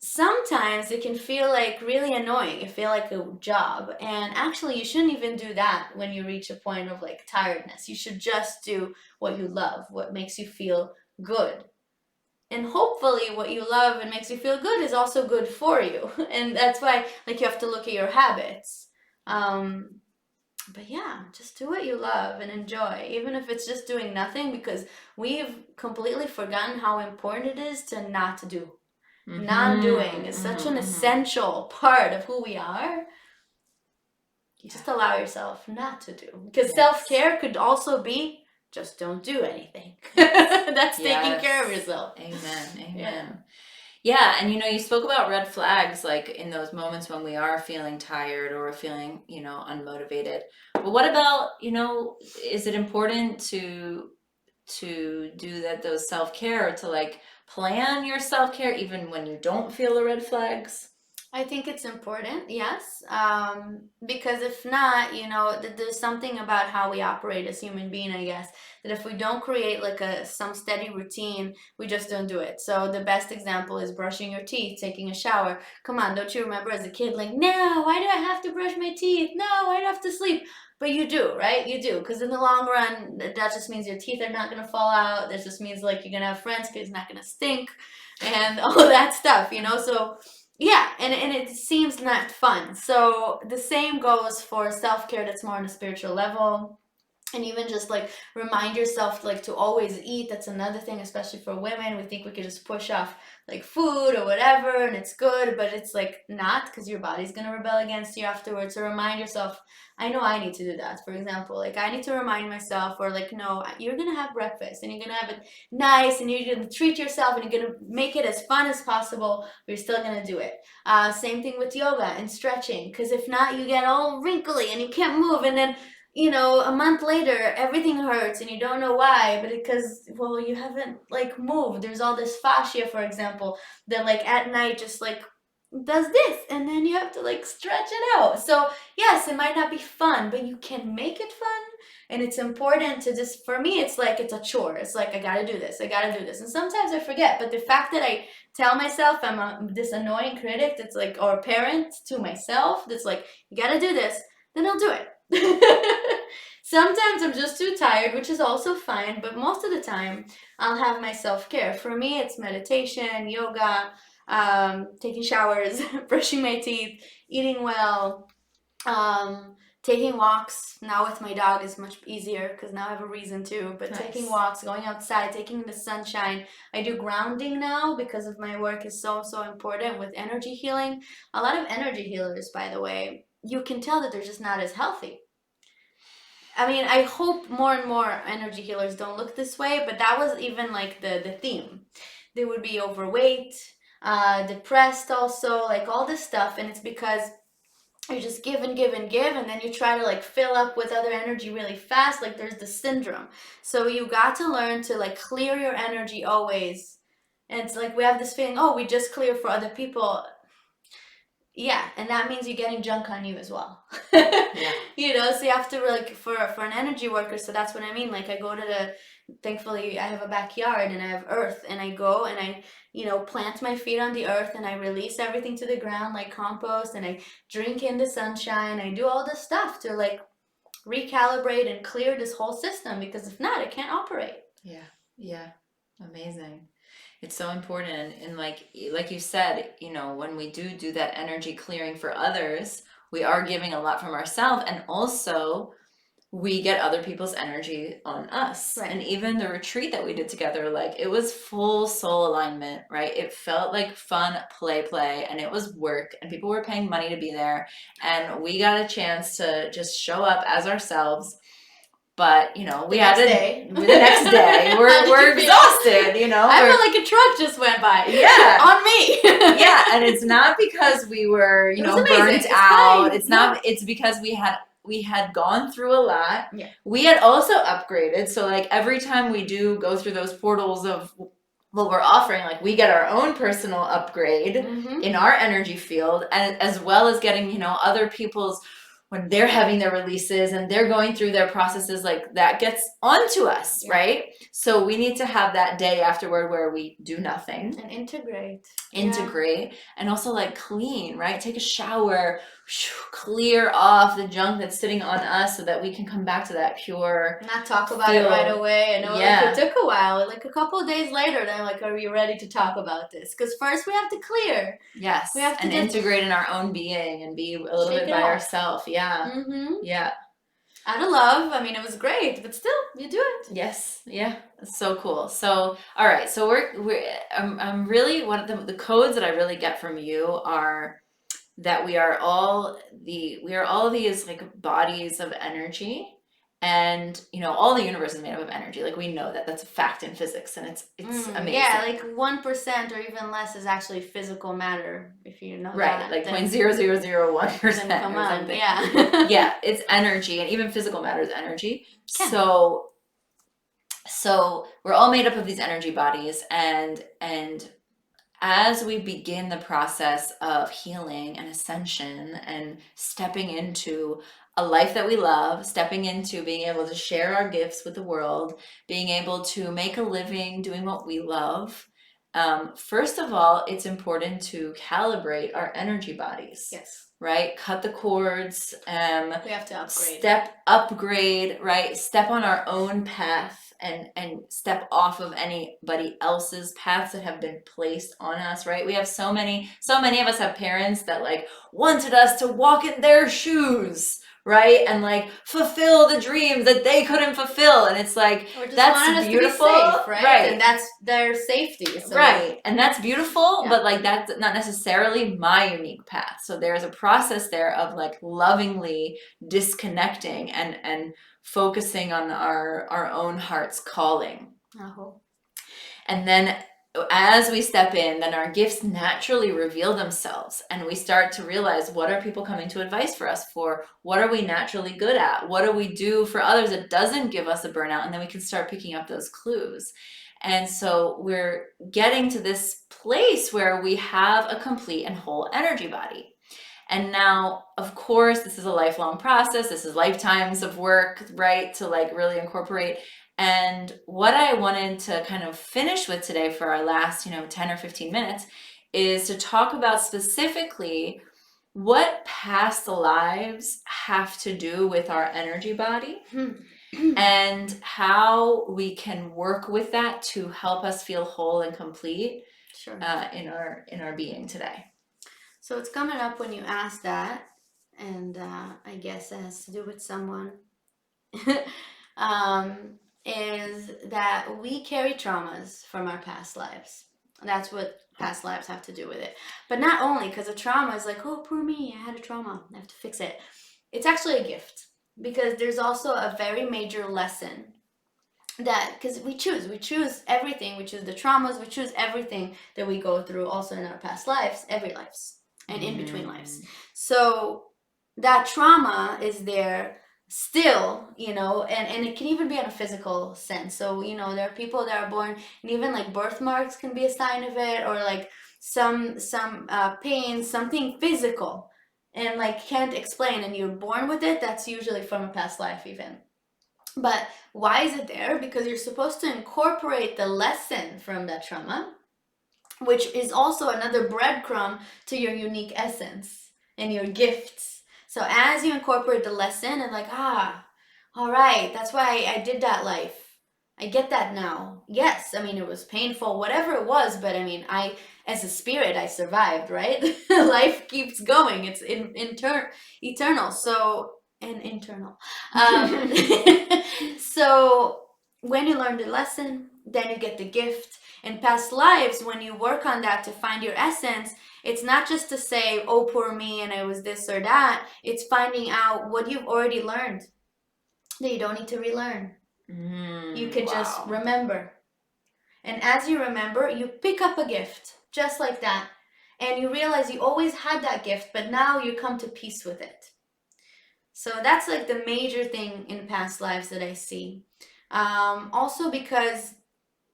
sometimes it can feel like really annoying. It feel like a job. And actually you shouldn't even do that when you reach a point of like tiredness. You should just do what you love, what makes you feel good. And hopefully what you love and makes you feel good is also good for you. And that's why like you have to look at your habits. But yeah, just do what you love and enjoy, even if it's just doing nothing, because we've completely forgotten how important it is to not do. Non-doing is such an essential part of who we are. You just allow yourself not to do. Because self-care could also be just don't do anything. That's taking care of yourself. Amen. Yeah, and you spoke about red flags, like in those moments when we are feeling tired or feeling, unmotivated. But what about, is it important to do those self-care, to like plan your self-care even when you don't feel the red flags? I think it's important, yes, because if not, there's something about how we operate as human being, I guess, that if we don't create like some steady routine, we just don't do it. So the best example is brushing your teeth, taking a shower. Come on, don't you remember as a kid, like, no, why do I have to brush my teeth? No, why do I have to sleep? But you do, right? You do, because in the long run, that just means your teeth are not gonna fall out. That just means like you're gonna have friends because it's not gonna stink, and all that stuff, So yeah, and it seems not fun. So the same goes for self-care that's more on a spiritual level. And even just like remind yourself like to always eat. That's another thing, especially for women. We think we could just push off like food or whatever and it's good, but it's like not, because your body's gonna rebel against you afterwards. So remind yourself, I know I need to do that. For example, like I need to remind myself, or like, no, you're gonna have breakfast and you're gonna have it nice and you're gonna treat yourself and you're gonna make it as fun as possible, but you're still gonna do it. Same thing with yoga and stretching, because if not, you get all wrinkly and you can't move, and then a month later, everything hurts and you don't know why, but because, well, you haven't like moved. There's all this fascia, for example, that like at night just like does this, and then you have to like stretch it out. So yes, it might not be fun, but you can make it fun. And it's important to just, for me, it's like it's a chore. It's like, I gotta do this, I gotta do this. And sometimes I forget, but the fact that I tell myself this annoying critic that's like, or parent to myself that's like, you gotta do this, then I'll do it. Sometimes I'm just too tired, which is also fine, but most of the time I'll have my self-care. For me, it's meditation, yoga, taking showers, brushing my teeth, eating well, taking walks. Now with my dog is much easier because now I have a reason to, but Nice. Taking walks, going outside, taking the sunshine. I do grounding now because of my work is so important with energy healing. A lot of energy healers, by the way, you can tell that they're just not as healthy. I mean, I hope more and more energy healers don't look this way, but that was even like the theme. They would be overweight, depressed also, like all this stuff. And it's because you just give and give and give, and then you try to like fill up with other energy really fast. Like there's the syndrome. So you got to learn to like clear your energy always. And it's like we have this feeling, oh, we just clear for other people. Yeah, and that means you're getting junk on you as well. Yeah. You know, so you have to like for an energy worker. So that's what I mean. Like I go to thankfully I have a backyard and I have earth, and I go and I, you know, plant my feet on the earth and I release everything to the ground like compost, and I drink in the sunshine. I do all this stuff to like recalibrate and clear this whole system, because if not, it can't operate. Yeah. Amazing. It's so important. And like you said, you know, when we do that energy clearing for others, we are giving a lot from ourselves, and also we get other people's energy on us. Right. And even the retreat that we did together, like it was full soul alignment, right? It felt like fun play, and it was work, and people were paying money to be there, and we got a chance to just show up as ourselves. But you know, the next day we're exhausted. You know, I felt like a truck just went by. Yeah, on me. Yeah, and it's not because we were, you know, burnt out. It's not. It's because we had gone through a lot. Yeah. We had also upgraded. So like every time we do go through those portals of what we're offering, like we get our own personal upgrade in our energy field, and as well as getting, you know, other people's, when they're having their releases and they're going through their processes, like that gets onto us, right? So we need to have that day afterward where we do nothing and integrate, and also like clean, right? Take a shower, clear off the junk that's sitting on us so that we can come back to that pure, not talk about it right away. I know, like it took a while, like a couple of days later, they're like, are you ready to talk about this? Because first we have to clear. Yes. We have to integrate in our own being and be a little bit by ourselves. Yeah. Yeah. Out of love. I mean, it was great, but still, you do it. Yes. Yeah. It's so cool. So, all right. So I'm really, one of the codes that I really get from you are that we are all these like bodies of energy, and you know, all the universe is made up of energy. Like we know that that's a fact in physics, and it's amazing. Yeah, like 1% or even less is actually physical matter, if you know that. Like 0.0001%. Come on, yeah, it's energy, and even physical matter is energy. So we're all made up of these energy bodies, and as we begin the process of healing and ascension and stepping into a life that we love, stepping into being able to share our gifts with the world, being able to make a living doing what we love, first of all, it's important to calibrate our energy bodies. Yes. Right? Cut the cords. We have to upgrade, right? Step on our own path. And step off of anybody else's paths that have been placed on us, right? We have so many of us have parents that like wanted us to walk in their shoes, right? And like fulfill the dreams that they couldn't fulfill. And it's like, that's beautiful, safe, right? And that's their safety. So. Right. And that's beautiful, but like that's not necessarily my unique path. So there's a process there of like lovingly disconnecting and focusing on our own heart's calling. And then as we step in, then our gifts naturally reveal themselves, and we start to realize, what are people coming to advice for us for? What are we naturally good at? What do we do for others that doesn't give us a burnout? And then we can start picking up those clues. And so we're getting to this place where we have a complete and whole energy body. And now, of course, this is a lifelong process. This is lifetimes of work, right? To like really incorporate. And what I wanted to kind of finish with today for our last, 10 or 15 minutes is to talk about specifically what past lives have to do with our energy body and how we can work with that to help us feel whole and complete in our being today. So it's coming up when you ask that, and I guess it has to do with someone, is that we carry traumas from our past lives. That's what past lives have to do with it. But not only, because a trauma is like, oh, poor me, I had a trauma, I have to fix it. It's actually a gift. because there's also a very major lesson that, because we choose everything, we choose the traumas, we choose everything that we go through also in our past lives, every lives, and in between lives. So that trauma is there still, and it can even be in a physical sense. So there are people that are born, and even like birthmarks can be a sign of it, or like some pain, something physical, and like can't explain, and you're born with it. That's usually from a past life even. But why is it there? Because you're supposed to incorporate the lesson from that trauma, which is also another breadcrumb to your unique essence and your gifts. So as you incorporate the lesson and like, all right, that's why I did that life. I get that now. Yes, I mean, it was painful, whatever it was, but I mean, as a spirit, I survived, right? Life keeps going. It's eternal. So, and internal. So when you learn the lesson, then you get the gift. In past lives, when you work on that to find your essence, it's not just to say, oh, poor me, and I was this or that. It's finding out what you've already learned that you don't need to relearn. You could just remember. And as you remember, you pick up a gift just like that. And you realize you always had that gift, but now you come to peace with it. So that's like the major thing in past lives that I see. Also because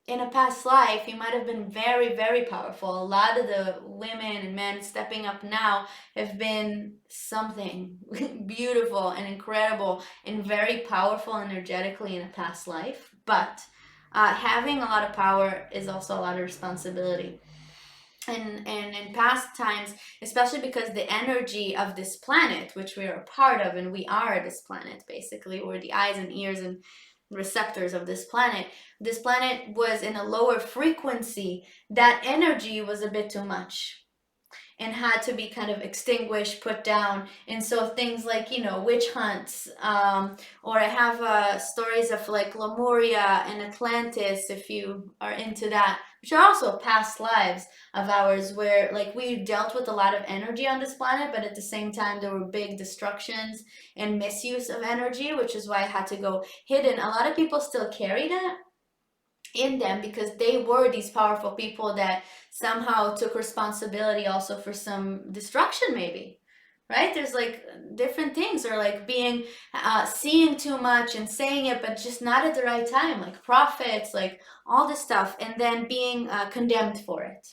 in a past life, you might have been very, very powerful. A lot of the women and men stepping up now have been something beautiful and incredible and very powerful energetically in a past life. But having a lot of power is also a lot of responsibility. And in past times, especially because the energy of this planet, which we are a part of, and we are this planet, basically, we're the eyes and ears and receptors of this planet was in a lower frequency. That energy was a bit too much and had to be kind of extinguished, put down. And so things like, witch hunts, or I have stories of like Lemuria and Atlantis, if you are into that, which are also past lives of ours, where like we dealt with a lot of energy on this planet, but at the same time there were big destructions and misuse of energy, which is why it had to go hidden. A lot of people still carry that in them because they were these powerful people that somehow took responsibility also for some destruction, maybe, right? There's like different things, or like being seeing too much and saying it but just not at the right time, like prophets, like all this stuff, and then being condemned for it.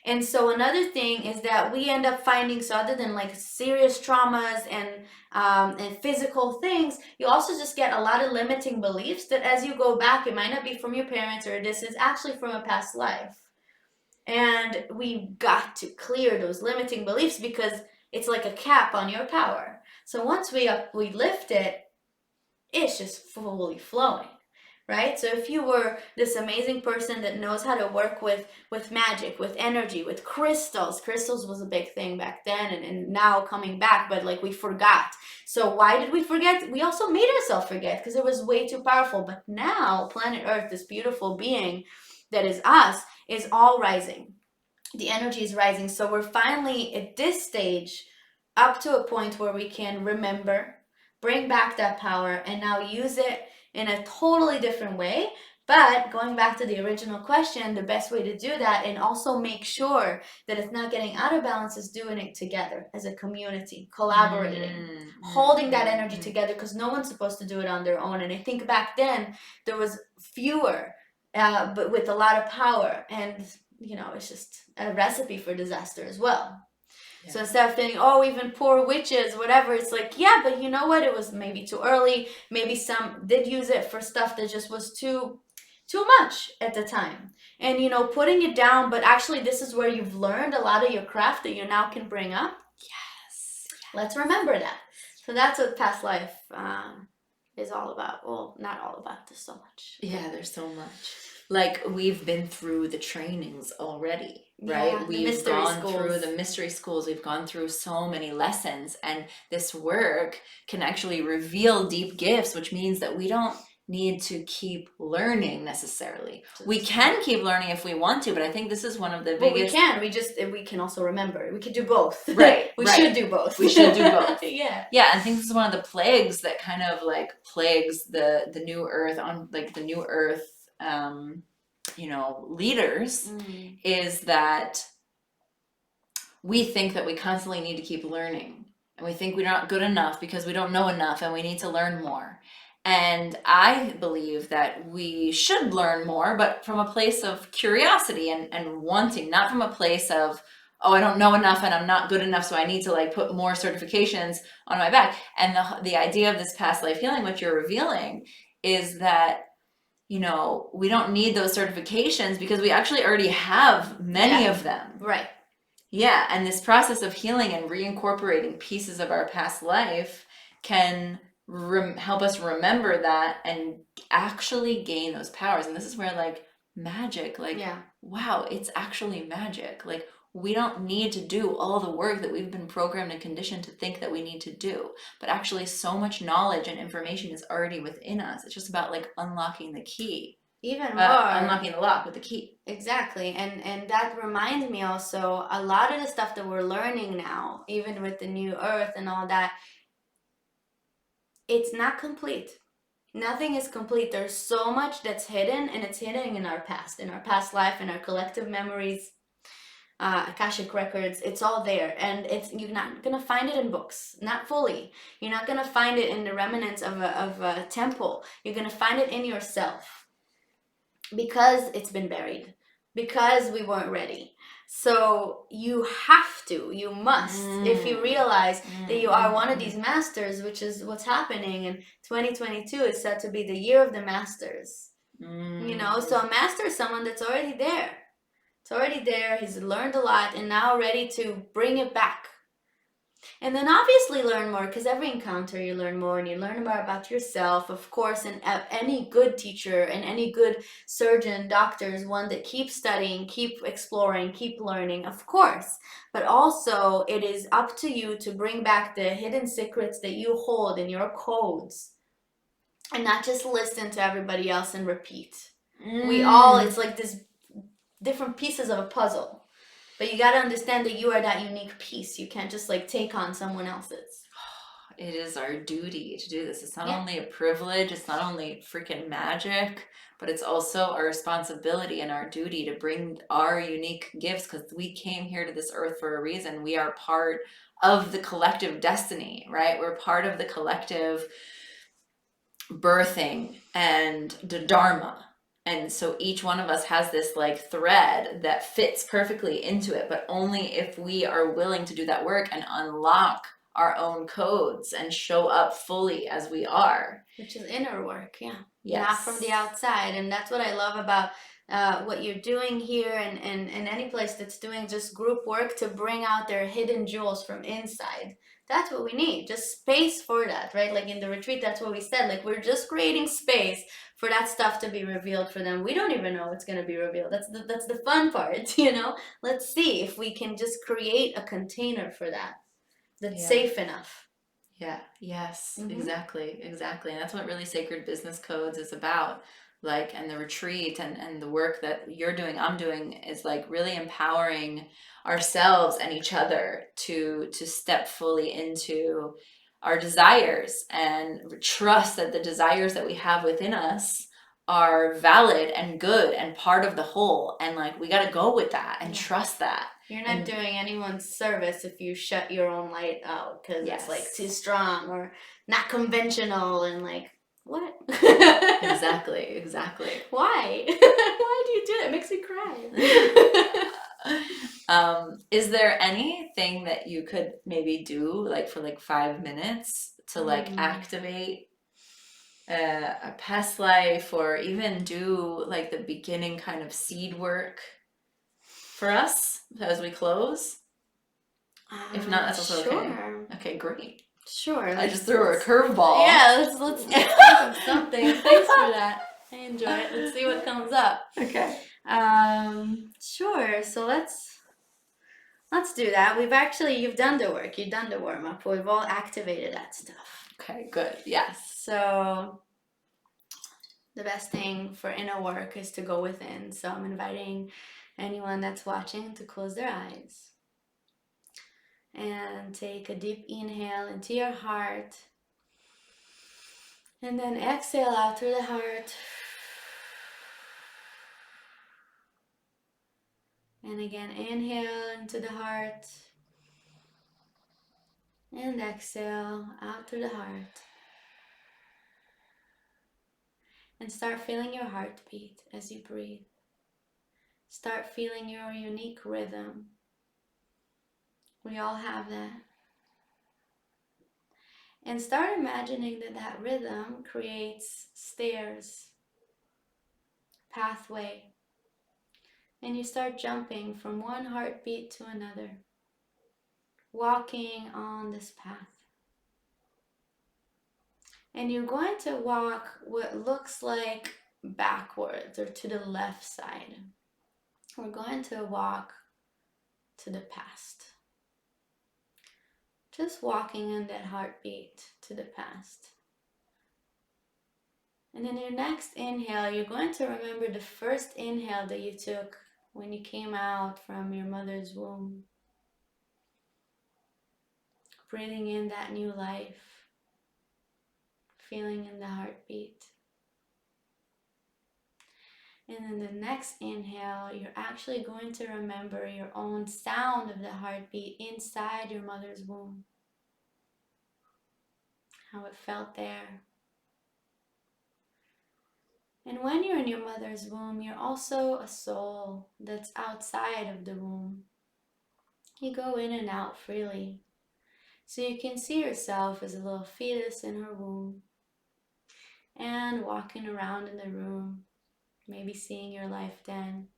And so another thing is that we end up finding, so other than like serious traumas and physical things, you also just get a lot of limiting beliefs that as you go back, it might not be from your parents, or this is actually from a past life. And we got to clear those limiting beliefs because it's like a cap on your power. So once we lift it, it's just fully flowing. Right? So if you were this amazing person that knows how to work with magic, with energy, with crystals was a big thing back then, and now coming back, but like we forgot. So why did we forget? We also made ourselves forget because it was way too powerful. But now planet Earth, this beautiful being that is us, is all rising. The energy is rising. So we're finally at this stage up to a point where we can remember, bring back that power, and now use it in a totally different way. But going back to the original question, the best way to do that and also make sure that it's not getting out of balance is doing it together as a community, collaborating, holding that energy together, because no one's supposed to do it on their own. And I think back then there was fewer, but with a lot of power, and it's just a recipe for disaster as well. Yeah. So instead of thinking, oh, even poor witches, whatever, it's like, yeah, but you know what? It was maybe too early. Maybe some did use it for stuff that just was too much at the time. And, putting it down, but actually this is where you've learned a lot of your craft that you now can bring up. Yes. Let's remember that. So that's what past life is all about. Well, not all about, there's so much. Yeah, there's so much. Like, we've been through the trainings already, right? Yeah, we've gone through the mystery schools. We've gone through so many lessons, and this work can actually reveal deep gifts, which means that we don't need to keep learning necessarily. We can keep learning if we want to, but I think this is one of the biggest... we can also remember. We can do both. Right. We should do both. We should do both. Yeah. Yeah, I think this is one of the plagues that kind of like plagues the new earth on like the new earth leaders, is that we think that we constantly need to keep learning, and we think we're not good enough because we don't know enough and we need to learn more. And I believe that we should learn more, but from a place of curiosity and wanting, not from a place of, oh, I don't know enough and I'm not good enough, so I need to like put more certifications on my back. And the idea of this past life healing, what you're revealing, is that, we don't need those certifications because we actually already have many of them. Right. Yeah. And this process of healing and reincorporating pieces of our past life can help us remember that and actually gain those powers. And this is where like magic, wow, it's actually magic. Like, we don't need to do all the work that we've been programmed and conditioned to think that we need to do, but actually so much knowledge and information is already within us. It's just about like unlocking the key. Even more unlocking the lock with the key. Exactly. And that reminds me also, a lot of the stuff that we're learning now, even with the new earth and all that, it's not complete. Nothing is complete. There's so much that's hidden, and it's hidden in our past life, in our collective memories, Akashic records. It's all there, and you're not gonna find it in books, not fully. You're not gonna find it in the remnants of a temple. You're gonna find it in yourself, because it's been buried, because we weren't ready. So you must, if you realize that you are one of these masters, which is what's happening. And 2022 is said to be the year of the masters. So a master is someone that's already there. It's already there. He's learned a lot and now ready to bring it back. And then obviously learn more, because every encounter you learn more, and you learn more about yourself, of course. And any good teacher and any good surgeon, doctor is one that keeps studying, keep exploring, keep learning, of course. But also it is up to you to bring back the hidden secrets that you hold in your codes, and not just listen to everybody else and repeat. It's like this different pieces of a puzzle. But you got to understand that you are that unique piece. You can't just like take on someone else's. It is our duty to do this. It's not only a privilege, it's not only freaking magic, but it's also our responsibility and our duty to bring our unique gifts, because we came here to this earth for a reason. We are part of the collective destiny, right? We're part of the collective birthing and the Dharma. And so each one of us has this like thread that fits perfectly into it, but only if we are willing to do that work and unlock our own codes and show up fully as we are. Which is inner work, yeah. Yes. Not from the outside. And that's what I love about what you're doing here, and any place that's doing just group work to bring out their hidden jewels from inside. That's what we need, just space for that, right? Like in the retreat, that's what we said. Like, we're just creating space for that stuff to be revealed for them. We don't even know what's going to be revealed. That's the fun part, Let's see if we can just create a container for that's safe enough. Yeah. Yes. Exactly. And that's what really Sacred Business Codes is about. Like, and the retreat and the work that you're doing, I'm doing, is like really empowering ourselves and each other to step fully into our desires and trust that the desires that we have within us are valid and good and part of the whole. And like, we got to go with that and trust that. You're not doing anyone's service if you shut your own light out because it's like too strong or not conventional, and like, what? Exactly. Why? Why do you do that? It makes me cry. Is there anything that you could maybe do like for like 5 minutes to like activate a past life, or even do like the beginning kind of seed work for us as we close? If not, that's also okay. Okay, great. Sure. I just threw her a curveball. Yeah, let's think of something. Thanks for that. I enjoy it. Let's see what comes up. Okay. Sure. So let's do that. You've done the work. You've done the warm up. We've all activated that stuff. Okay, good. Yes. So the best thing for inner work is to go within. So I'm inviting anyone that's watching to close their eyes and take a deep inhale into your heart, and then exhale out through the heart. And again, inhale into the heart and exhale out through the heart. And start feeling your heartbeat as you breathe. Start feeling your unique rhythm. We all have that. And start imagining that that rhythm creates stairs, pathway, and you start jumping from one heartbeat to another, walking on this path. And you're going to walk what looks like backwards or to the left side. We're going to walk to the past. Just walking in that heartbeat to the past. And in your next inhale, you're going to remember the first inhale that you took when you came out from your mother's womb. Breathing in that new life. Feeling in the heartbeat. And in the next inhale, you're actually going to remember your own sound of the heartbeat inside your mother's womb. How it felt there. And when you're in your mother's womb, you're also a soul that's outside of the womb. You go in and out freely. So you can see yourself as a little fetus in her womb and walking around in the room, maybe seeing your life then.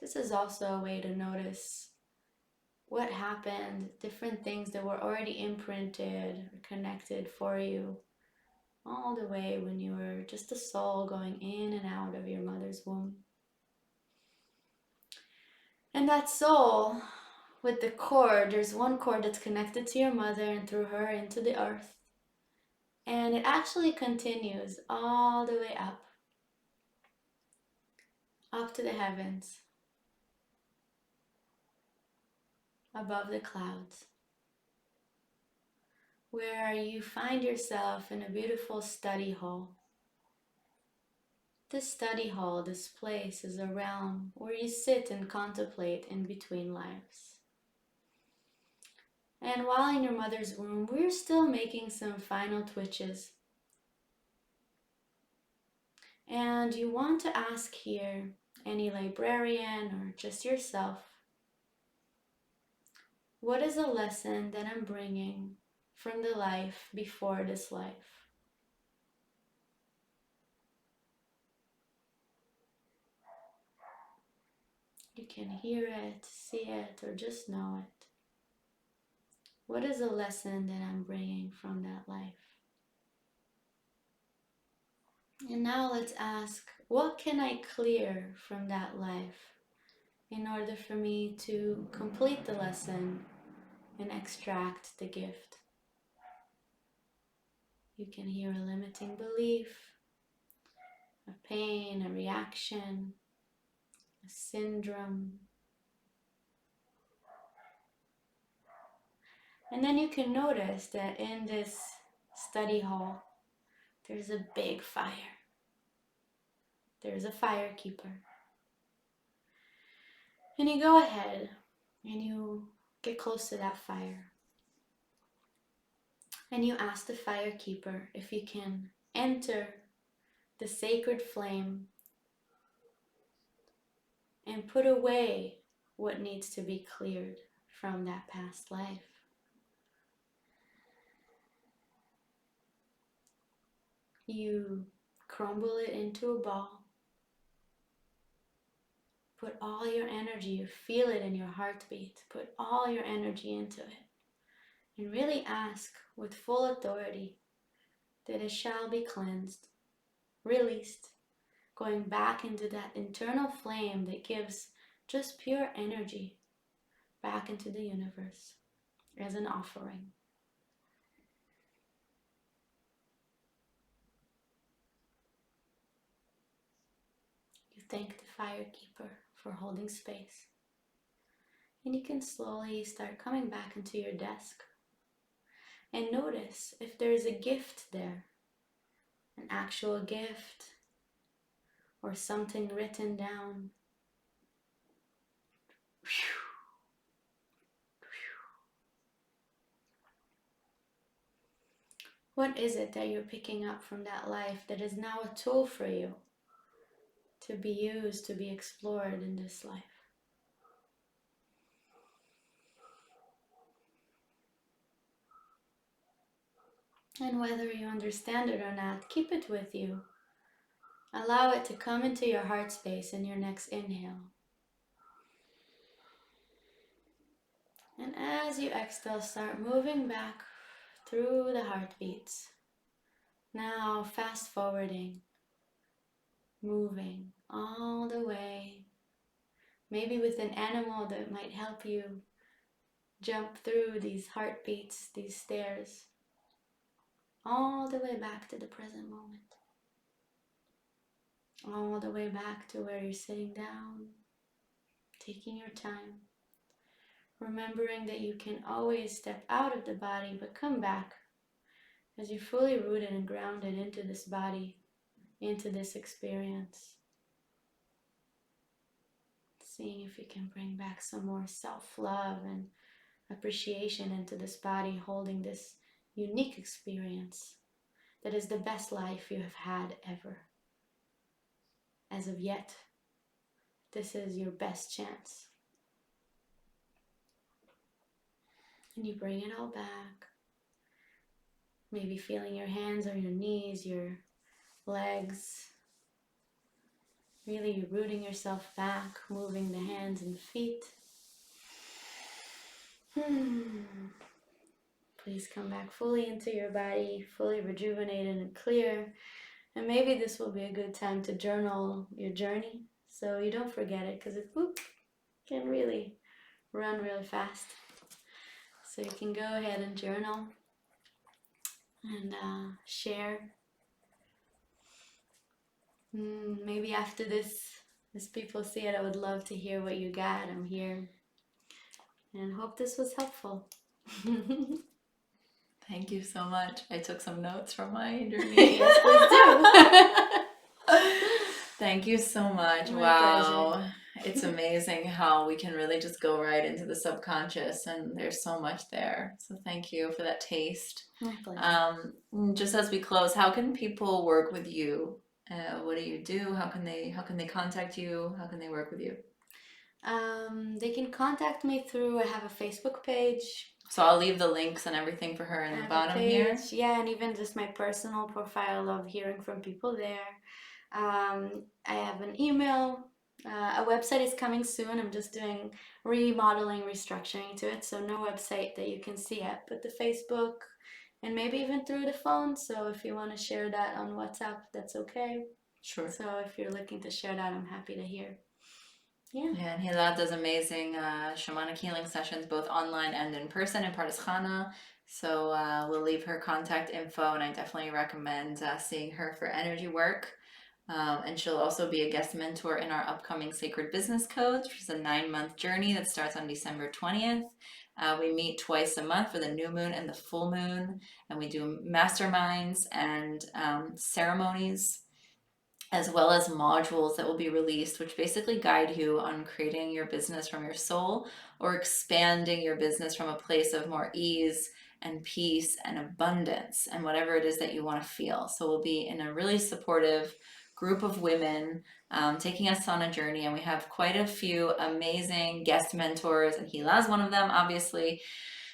This is also a way to notice what happened, different things that were already imprinted or connected for you all the way when you were just a soul going in and out of your mother's womb. And that soul, with the cord, there's one cord that's connected to your mother and through her into the earth. And it actually continues all the way up to the heavens, above the clouds, where you find yourself in a beautiful study hall. This study hall, this place, is a realm where you sit and contemplate in between lives. And while in your mother's womb, we're still making some final twitches. And you want to ask here, any librarian or just yourself, what is a lesson that I'm bringing from the life before this life? You can hear it, see it, or just know it. What is a lesson that I'm bringing from that life? And now let's ask, what can I clear from that life in order for me to complete the lesson and extract the gift? You can hear a limiting belief, a pain, a reaction, a syndrome. And then you can notice that in this study hall, there's a big fire. There's a fire keeper. And you go ahead and you get close to that fire. And you ask the fire keeper if you can enter the sacred flame and put away what needs to be cleared from that past life. You crumble it into a ball. Put all your energy, you feel it in your heartbeat. Put all your energy into it. And really ask with full authority that it shall be cleansed, released, going back into that internal flame that gives just pure energy back into the universe as an offering. thank the fire keeper for holding space. And you can slowly start coming back into your desk. And notice if there is a gift there, an actual gift, or something written down. What is it that you're picking up from that life that is now a tool for you to be used, to be explored in this life? And whether you understand it or not, keep it with you. Allow it to come into your heart space in your next inhale. And as you exhale, start moving back through the heartbeats. Now fast forwarding, moving all the way, maybe with an animal that might help you jump through these heartbeats, these stairs, all the way back to the present moment. All the way back to where you're sitting down, taking your time, remembering that you can always step out of the body but come back as you're fully rooted and grounded into this body, into this experience. Seeing if you can bring back some more self-love and appreciation into this body, holding this unique experience that is the best life you have had ever. As of yet, this is your best chance. And you bring it all back. Maybe feeling your hands or your knees, your legs. Really rooting yourself back, moving the hands and feet. Please come back fully into your body, fully rejuvenated and clear. And maybe this will be a good time to journal your journey so you don't forget it, because it can really run really fast. So you can go ahead and journal and share. Maybe after this, as people see it, I would love to hear what you got. I'm here and hope this was helpful. Thank you so much. I took some notes from my journey. Yes, please do. Thank you so much. My Wow. pleasure. It's amazing how we can really just go right into the subconscious, and there's so much there. So thank you for that taste. My pleasure. Just as we close, how can people work with you? What do you do? How can they contact you? How can they work with you? They can contact me through, I have a Facebook page. So I'll leave the links and everything for her in the bottom here. Yeah, and even just my personal profile. I love hearing from people there. I have an email. A website is coming soon. I'm just doing remodeling, restructuring to it. So no website that you can see yet, but the Facebook and maybe even through the phone. So if you want to share that on WhatsApp, that's okay. Sure. So if you're looking to share that, I'm happy to hear. Yeah, and Hila does amazing shamanic healing sessions, both online and in person in Pardes Chana. So we'll leave her contact info, and I definitely recommend seeing her for energy work. And she'll also be a guest mentor in our upcoming Sacred Business Codes, which is a 9-month journey that starts on December 20th. We meet twice a month for the new moon and the full moon, and we do masterminds and ceremonies, as well as modules that will be released, which basically guide you on creating your business from your soul or expanding your business from a place of more ease and peace and abundance and whatever it is that you want to feel. So we'll be in a really supportive group of women taking us on a journey, and we have quite a few amazing guest mentors, and Hila is one of them, obviously.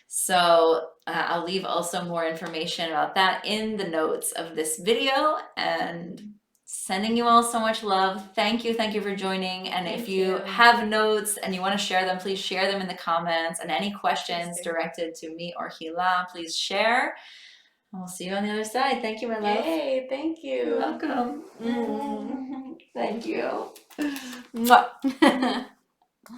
So I'll leave also more information about that in the notes of this video, and sending you all so much love. Thank you for joining. And if you have notes and you want to share them, please share them in the comments. And any questions directed to me or Hila, please share. And we'll see you on the other side. Thank you, my love. Hey, thank you. You're welcome. Thank you. Mwah.